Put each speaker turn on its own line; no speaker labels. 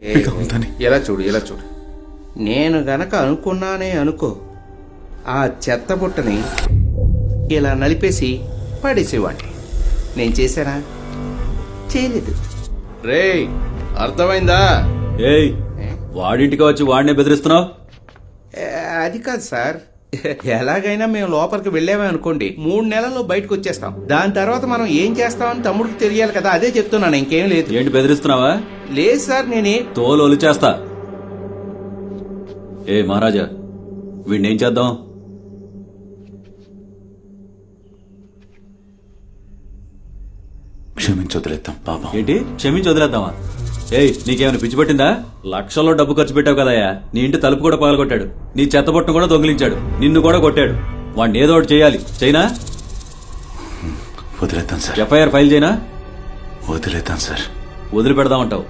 హ్యాపీగా ఉందని.
ఇలా చూడు నేను గనక అనుకున్నానే అనుకో, ఆ చెత్త బుట్టని ఇలా నలిపేసి పడేసేవాడిని. నేను చేశానా? చేయలేదు. రేయ్, అర్థమైందా?
ఏయ్, వాడింటికి వచ్చి వాడినే బెదిరిస్తున్నావు?
అది కాదు సార్, ఎలాగైనా మేము లోపలికి వెళ్ళామే అనుకోండి 3 నెలల్లో బయటకు వచ్చేస్తాం. దాని తర్వాత మనం ఏం చేస్తామని తమ్ముడికి తెలియాలి కదా, అదే చెప్తున్నాను, ఇంకేం లేదు.
ఏంటి బెదిరిస్తున్నావా?
లేదు సార్, నేనే
తోలు ఒలిచేస్తా. ఏ మహారాజా, వీడినేం చేద్దాం?
క్షమించి వదిలేద్దాం పాపం.
ఏంటి క్షమించి వదిలేద్దామా? ఏయ్, నీకేమైనా పిచ్చి పట్టిందా? లక్షల్లో డబ్బు ఖర్చు పెట్టావు కదయ్యా. నీ ఇంటి తలుపు కూడా పగలగొట్టాడు, నీ చెత్తబొట్టును కూడా దొంగిలించాడు, నిన్ను కూడా కొట్టాడు. వాడిని ఏదో ఒకటి చేయాలి. చైనా
వదిలేద్దాం సార్.
ఎఫ్ఐఆర్ ఫైల్ చేయనా?
వదిలేద్దాం సార్.
వదిలిపెడదామంటావు?